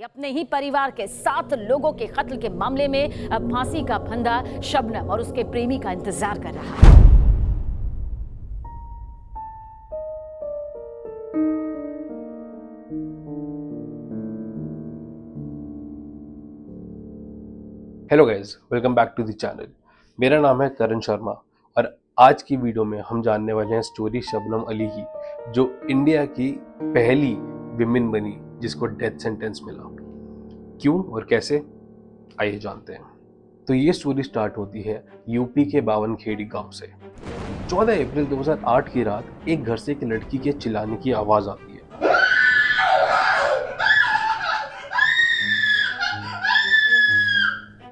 अपने ही परिवार के 7 लोगों के कत्ल के मामले में अब फांसी का फंदा शबनम और उसके प्रेमी का इंतजार कर रहा है। Hello guys, welcome back to the channel. मेरा नाम है करण शर्मा और आज की वीडियो में हम जानने वाले हैं स्टोरी शबनम अली की, जो इंडिया की पहली विमेन बनी जिसको डेथ सेंटेंस मिला। क्यों और कैसे, आइए जानते हैं। तो ये स्टोरी स्टार्ट होती है यूपी के बावनखेड़ी गांव से। 14 अप्रैल 2008 की रात एक घर से एक लड़की के चिल्लाने की आवाज आती है।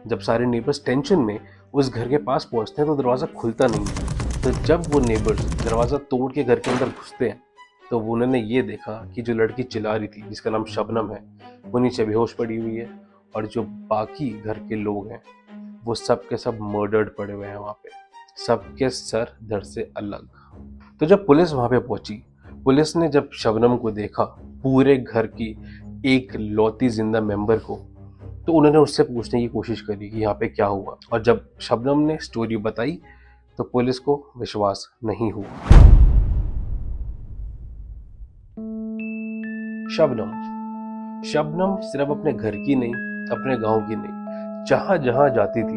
जब सारे नेबर्स टेंशन में उस घर के पास पहुंचते हैं तो दरवाज़ा खुलता नहीं है। तो जब वो नेबर्स दरवाज़ा तोड़ के घर के अंदर घुसते हैं तो वो उन्होंने ये देखा कि जो लड़की चिल्ला रही थी, जिसका नाम शबनम है, वो नीचे बेहोश पड़ी हुई है और जो बाकी घर के लोग हैं वो सब के सब मर्डर्ड पड़े हुए हैं वहाँ पे, सबके सर धड़ से अलग। तो जब पुलिस वहाँ पे पहुंची, पुलिस ने जब शबनम को देखा, पूरे घर की एक लौती जिंदा मेंबर को, तो उन्होंने उससे पूछने की कोशिश करी कि यहाँ पे क्या हुआ। और जब शबनम ने स्टोरी बताई तो पुलिस को विश्वास नहीं हुआ। शबनम सिर्फ अपने घर की नहीं, अपने गांव की नहीं, जहां जहां जाती थी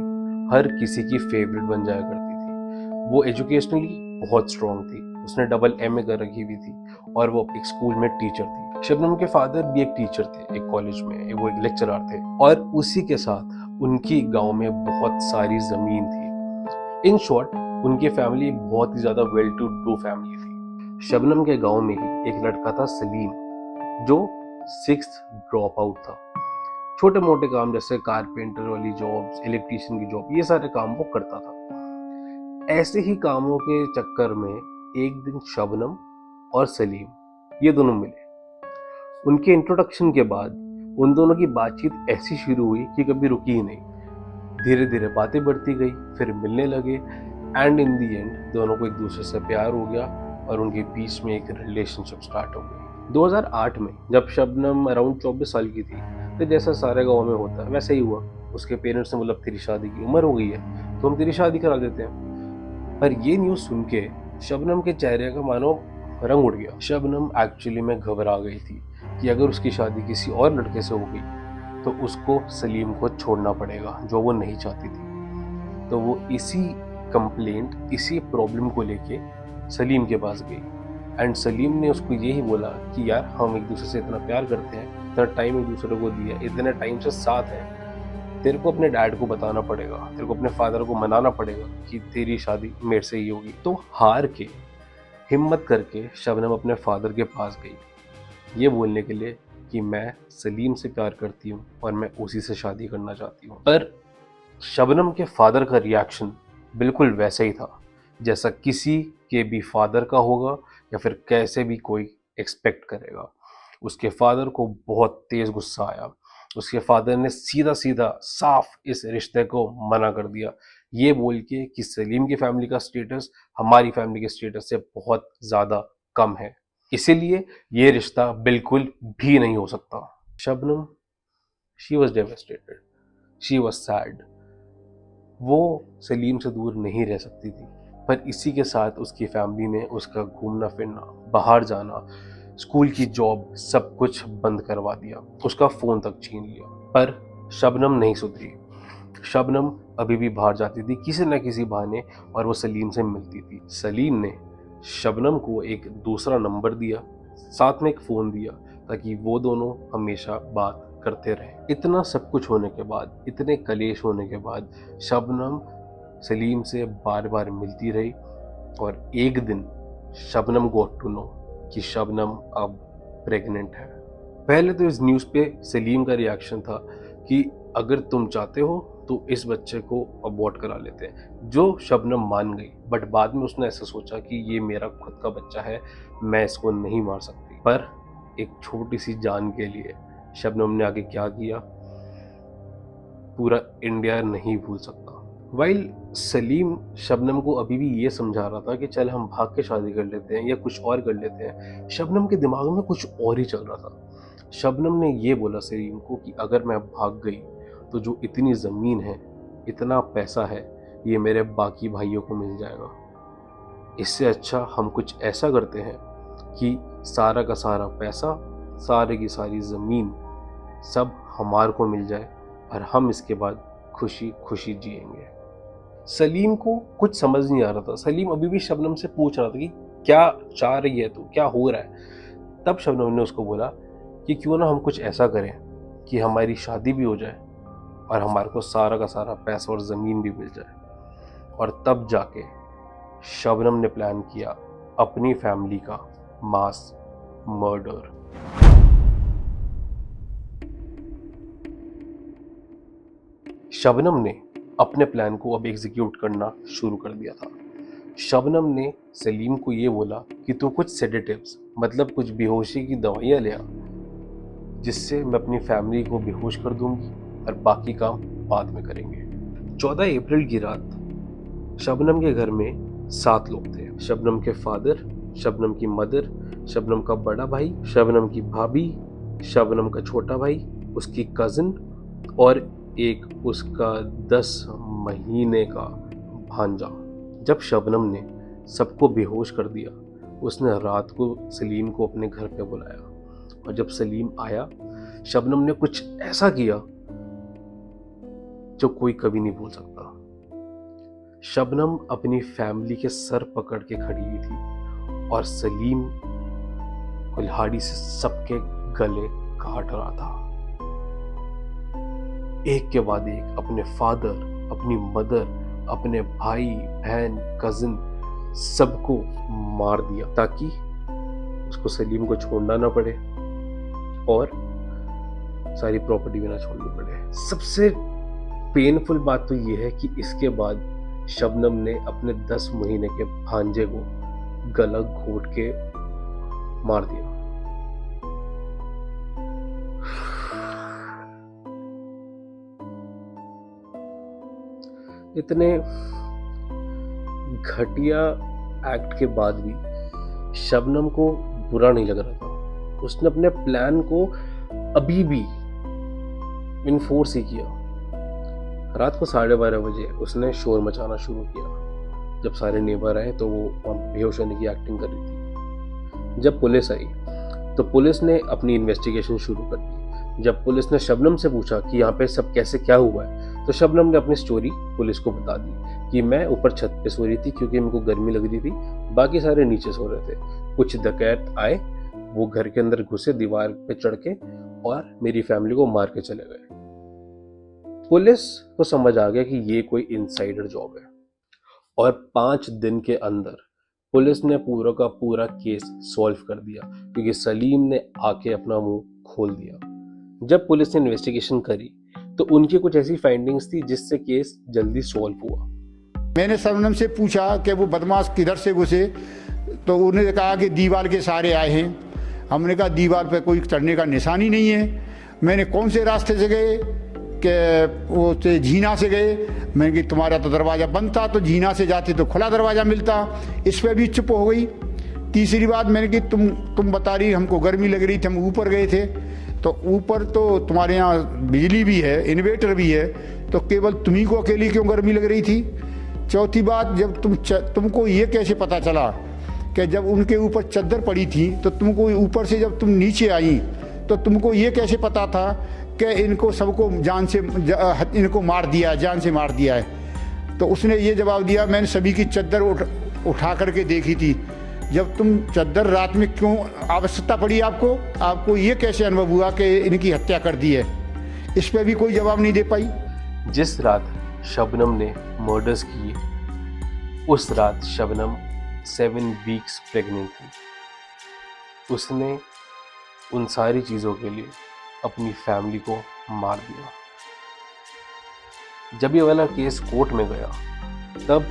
हर किसी की फेवरेट बन जाया करती थी। वो एजुकेशनली बहुत स्ट्रांग थी, उसने डबल MA कर रखी हुई थी और वो एक स्कूल में टीचर थी। शबनम के फादर भी एक टीचर थे, एक कॉलेज में वो एक लेक्चरर थे, और उसी के साथ उनकी गांव में बहुत सारी जमीन थी। इन शॉर्ट, उनकी फैमिली बहुत ही ज्यादा वेल टू डू फैमिली थी। शबनम के गांव में ही एक लड़का था सलीम, जो 6th ड्रॉप आउट था। छोटे मोटे काम जैसे कारपेंटर वाली जॉब्स, इलेक्ट्रिशियन की जॉब, ये सारे काम वो करता था। ऐसे ही कामों के चक्कर में एक दिन शबनम और सलीम ये दोनों मिले। उनके इंट्रोडक्शन के बाद उन दोनों की बातचीत ऐसी शुरू हुई कि कभी रुकी ही नहीं। धीरे धीरे बातें बढ़ती गई, फिर मिलने लगे एंड इन दी एंड दोनों को एक दूसरे से प्यार हो गया और उनके बीच में एक रिलेशनशिप स्टार्ट हो गई। 2008 में जब शबनम अराउंड 24 साल की थी, तो जैसा सारे गाँव में होता है वैसे ही हुआ। उसके पेरेंट्स ने बोला तेरी शादी की उम्र हो गई है तो हम तेरी शादी करा देते हैं। पर ये न्यूज़ सुन के शबनम के चेहरे का मानो रंग उड़ गया। शबनम एक्चुअली में घबरा गई थी कि अगर उसकी शादी किसी और लड़के से हो गई तो उसको सलीम को छोड़ना पड़ेगा, जो वो नहीं चाहती थी। तो वो इसी कंप्लेंट, इसी प्रॉब्लम को लेके सलीम के पास गई एंड सलीम ने उसको यही बोला कि यार हम एक दूसरे से इतना प्यार करते हैं, इतना टाइम एक दूसरे को दिया, इतने टाइम से साथ हैं, तेरे को अपने डैड को बताना पड़ेगा, तेरे को अपने फादर को मनाना पड़ेगा कि तेरी शादी मेरे से ही होगी। तो हार के, हिम्मत करके शबनम अपने फादर के पास गई ये बोलने के लिए कि मैं सलीम से प्यार करती हूँ और मैं उसी से शादी करना चाहती हूँ। पर शबनम के फादर का रिएक्शन बिल्कुल वैसा ही था जैसा किसी के भी फादर का होगा या फिर कैसे भी कोई एक्सपेक्ट करेगा। उसके फादर को बहुत तेज गुस्सा आया। उसके फादर ने सीधा सीधा साफ इस रिश्ते को मना कर दिया, ये बोल के कि सलीम की फैमिली का स्टेटस हमारी फैमिली के स्टेटस से बहुत ज़्यादा कम है, इसीलिए ये रिश्ता बिल्कुल भी नहीं हो सकता। Shabnam, she was devastated, she was sad. वो सलीम से दूर नहीं रह सकती थी, पर इसी के साथ उसकी फैमिली ने उसका घूमना फिरना, बाहर जाना, स्कूल की जॉब, सब कुछ बंद करवा दिया, उसका फ़ोन तक छीन लिया। पर शबनम नहीं सुधरी। शबनम अभी भी बाहर जाती थी किसी न किसी बहाने और वो सलीम से मिलती थी। सलीम ने शबनम को एक दूसरा नंबर दिया, साथ में एक फ़ोन दिया, ताकि वो दोनों हमेशा बात करते रहे। इतना सब कुछ होने के बाद, इतने कलेश होने के बाद शबनम सलीम से बार बार मिलती रही और एक दिन शबनम गॉट टू नो कि शबनम अब प्रेग्नेंट है। पहले तो इस न्यूज़ पे सलीम का रिएक्शन था कि अगर तुम चाहते हो तो इस बच्चे को अबॉर्ट करा लेते हैं, जो शबनम मान गई। बट बाद में उसने ऐसा सोचा कि ये मेरा खुद का बच्चा है, मैं इसको नहीं मार सकती। पर एक छोटी सी जान के लिए शबनम ने आगे क्या किया, पूरा इंडिया नहीं भूल सकता। वाइल सलीम शबनम को अभी भी ये समझा रहा था कि चल हम भाग के शादी कर लेते हैं या कुछ और कर लेते हैं, शबनम के दिमाग में कुछ और ही चल रहा था। शबनम ने ये बोला सलीम को कि अगर मैं भाग गई तो जो इतनी ज़मीन है, इतना पैसा है, ये मेरे बाकी भाइयों को मिल जाएगा। इससे अच्छा हम कुछ ऐसा करते हैं कि सारा का सारा पैसा, सारे की सारी ज़मीन सब हमारे को मिल जाए और हम इसके बाद खुशी खुशी जिएंगे। सलीम को कुछ समझ नहीं आ रहा था। सलीम अभी भी शबनम से पूछ रहा था कि क्या चाह रही है तू, क्या हो रहा है। तब शबनम ने उसको बोला कि क्यों ना हम कुछ ऐसा करें कि हमारी शादी भी हो जाए और हमारे को सारा का सारा पैसा और ज़मीन भी मिल जाए। और तब जाके शबनम ने प्लान किया अपनी फैमिली का मास मर्डर। शबनम ने अपने प्लान को अब एग्जीक्यूट करना शुरू कर दिया था। शबनम ने सलीम को ये बोला कि तू कुछ सेडेटिव्स, मतलब कुछ बेहोशी की दवाइयाँ ले आ, जिससे मैं अपनी फैमिली को बेहोश कर दूंगी और बाकी काम बाद में करेंगे। 14 अप्रैल की रात शबनम के घर में 7 लोग थे। शबनम के फादर, शबनम की मदर, शबनम का बड़ा भाई, शबनम की भाभी, शबनम का छोटा भाई, उसकी कज़न और एक उसका 10 महीने का भांजा। जब शबनम ने सबको बेहोश कर दिया, उसने रात को सलीम को अपने घर पे बुलाया और जब सलीम आया, शबनम ने कुछ ऐसा किया जो कोई कभी नहीं भूल सकता। शबनम अपनी फैमिली के सर पकड़ के खड़ी हुई थी और सलीम कुल्हाड़ी से सबके गले काट रहा था। एक के बाद एक अपने फादर, अपनी मदर, अपने भाई बहन, कजिन सबको मार दिया ताकि उसको सलीम को छोड़ना ना पड़े और सारी प्रॉपर्टी भी ना छोड़नी पड़े। सबसे पेनफुल बात तो ये है कि इसके बाद शबनम ने अपने 10 महीने के भांजे को गला घोट के मार दिया। इतने घटिया एक्ट के बाद भी शबनम को बुरा नहीं लग रहा था। उसने अपने प्लान को अभी भी इन्फोर्स ही किया। रात को 12:30 बजे उसने शोर मचाना शुरू किया। जब सारे नेबर आए तो वो बेहोश होने की एक्टिंग कर रही थी। जब पुलिस आई तो पुलिस ने अपनी इन्वेस्टिगेशन शुरू कर दी। जब पुलिस ने शबनम से पूछा कि यहाँ पे सब कैसे क्या हुआ है, तो शबनम ने अपनी स्टोरी पुलिस को बता दी कि मैं ऊपर छत पे सो रही थी क्योंकि मेरे को गर्मी लग रही थी, बाकी सारे नीचे सो रहे थे। कुछ डकैत आए, वो घर के अंदर घुसे दीवार पे चढ़ के और मेरी फैमिली को मार के चले गए। पुलिस को समझ आ गया कि ये कोई इनसाइडर जॉब है और 5 दिन के अंदर पुलिस ने पूरा का पूरा केस सॉल्व कर दिया क्योंकि सलीम ने आके अपना मुंह खोल दिया। जब पुलिस ने इन्वेस्टिगेशन करी तो उनकी कुछ ऐसी फाइंडिंग्स थी जिससे केस जल्दी सॉल्व हुआ। मैंने शबनम से पूछा कि वो बदमाश किधर से घुसे, तो उन्होंने कहा कि दीवार के सहारे आए हैं। हमने कहा दीवार पे कोई चढ़ने का निशान ही नहीं है। मैंने कौन से रास्ते से गए कि वो से झीना से गए। मैंने कि तुम्हारा तो दरवाज़ा बंद था, तो झीना से जाते तो खुला दरवाज़ा मिलता। इस पर भी चुप हो गई। तीसरी बात मैंने कि तुम बता रही हमको गर्मी लग रही थी, हम ऊपर गए थे, तो ऊपर तो तुम्हारे यहाँ बिजली भी है, इन्वर्टर भी है, तो केवल तुम्ही को अकेली क्यों गर्मी लग रही थी। चौथी बात, जब तुमको ये कैसे पता चला कि जब उनके ऊपर चद्दर पड़ी थी तो तुमको ऊपर से जब तुम नीचे आई तो तुमको ये कैसे पता था कि इनको सबको इनको मार दिया, जान से मार दिया है। तो उसने ये जवाब दिया, मैंने सभी की चद्दर उठा करके देखी थी। जब तुम चद्दर रात में क्यों आवश्यकता पड़ी आपको ये कैसे अनुभव हुआ कि इनकी हत्या कर दी है। इस पर भी कोई जवाब नहीं दे पाई। जिस रात शबनम ने मर्डर्स किए उस रात शबनम 7 वीक्स प्रेग्नेंट थी। उसने उन सारी चीज़ों के लिए अपनी फैमिली को मार दिया। जब ये वाला केस कोर्ट में गया तब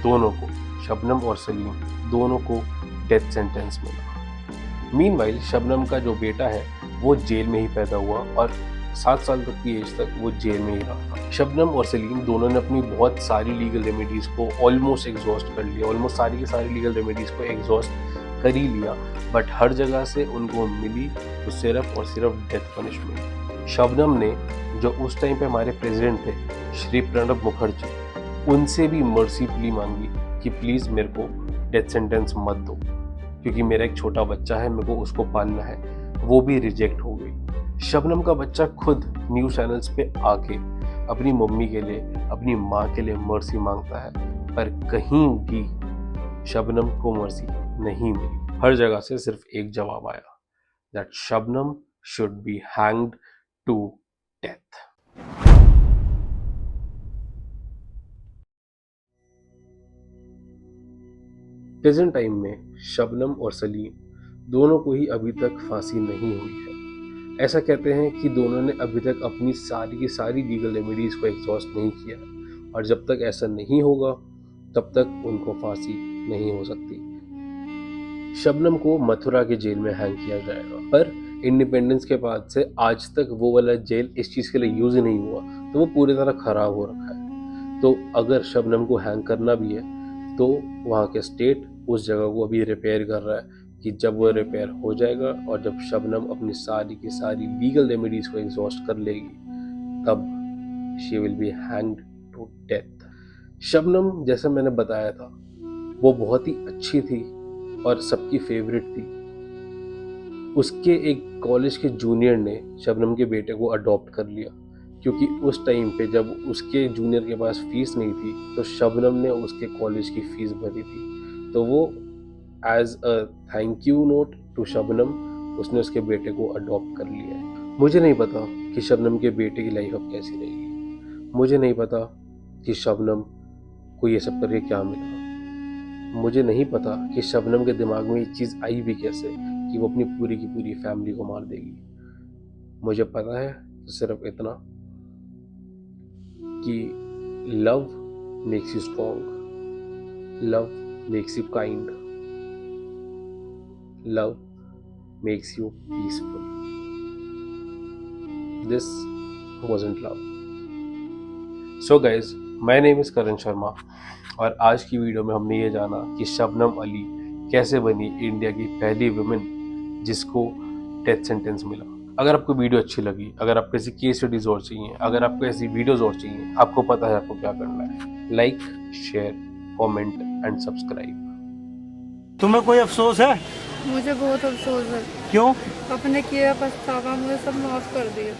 दोनों को, शबनम और सलीम दोनों को डेथ सेंटेंस मिला। मीनवाइल शबनम का जो बेटा है वो जेल में ही पैदा हुआ और 7 साल तक की एज तक वो जेल में ही रहा था। शबनम और सलीम दोनों ने अपनी बहुत सारी लीगल रेमेडीज़ को ऑलमोस्ट एग्जॉस्ट कर लिया। ऑलमोस्ट सारी की सारी लीगल रेमेडीज़ को एग्जॉस्ट कर ही लिया, बट हर जगह से उनको मिली तो सिर्फ और सिर्फ डेथ पनिशमेंट। शबनम ने जो उस टाइम पे हमारे प्रेसिडेंट थे श्री प्रणब मुखर्जी, उनसे भी मर्सी प्ली मांगी कि प्लीज़ मेरे को डेथ सेंटेंस मत दो, क्योंकि मेरा एक छोटा बच्चा है, मेरे को उसको पालना है। वो भी रिजेक्ट हो गई। शबनम का बच्चा खुद न्यूज़ चैनल्स पे आके अपनी मम्मी के लिए, अपनी माँ के लिए मर्सी मांगता है, पर कहीं भी शबनम को मर्सी नहीं मिली। हर जगह से सिर्फ एक जवाब आया, that Shabnam should be hanged to death. Present time में शबनम और सलीम दोनों को ही अभी तक फांसी नहीं हुई है। ऐसा कहते हैं कि दोनों ने अभी तक अपनी सारी की सारी लीगल रेमेडीज को एग्जॉस्ट नहीं किया है, और जब तक ऐसा नहीं होगा तब तक उनको फांसी नहीं हो सकती। शबनम को मथुरा के जेल में हैंग किया जाएगा, पर इंडिपेंडेंस के बाद से आज तक वो वाला जेल इस चीज़ के लिए यूज नहीं हुआ, तो वो पूरी तरह खराब हो रखा है। तो अगर शबनम को हैंग करना भी है तो वहाँ के स्टेट उस जगह को अभी रिपेयर कर रहा है कि जब वो रिपेयर हो जाएगा और जब शबनम अपनी सारी की सारी लीगल रेमेडीज को एग्जॉस्ट कर लेगी, तब she will be hanged to death. Shabnam, जैसा मैंने बताया था, वो बहुत ही अच्छी थी और सबकी फेवरेट थी। उसके एक कॉलेज के जूनियर ने शबनम के बेटे को अडॉप्ट कर लिया, क्योंकि उस टाइम पे जब उसके जूनियर के पास फीस नहीं थी तो शबनम ने उसके कॉलेज की फीस भरी थी। तो वो as a thank you note to Shabnam उसने उसके बेटे को अडॉप्ट कर लिया है। मुझे नहीं पता कि शबनम के बेटे की लाइफ अब कैसी रहेगी। मुझे नहीं पता कि शबनम को ये सब करके क्या मिला। मुझे नहीं पता कि शबनम के दिमाग में ये चीज़ आई भी कैसे कि वो अपनी पूरी की पूरी फैमिली को मार देगी। मुझे पता है तो सिर्फ इतना कि love makes you strong, love makes you kind, love makes you peaceful. This wasn't love. So guys, my name is करण शर्मा, और आज की वीडियो में हमने ये जाना कि शबनम अली कैसे बनी इंडिया की पहली वुमेन जिसको डेथ सेंटेंस मिला। अगर आपको वीडियो अच्छी लगी, अगर आपको ऐसी केस स्टडीज और चाहिए, अगर आपको ऐसी वीडियोस और चाहिए, आपको पता है आपको क्या करना है। Like, share, comment and subscribe. तुम्हें कोई अफसोस है? मुझे बहुत अफसोस है। क्यों? अपने किया पछतावा मुझे सब माफ कर दिया।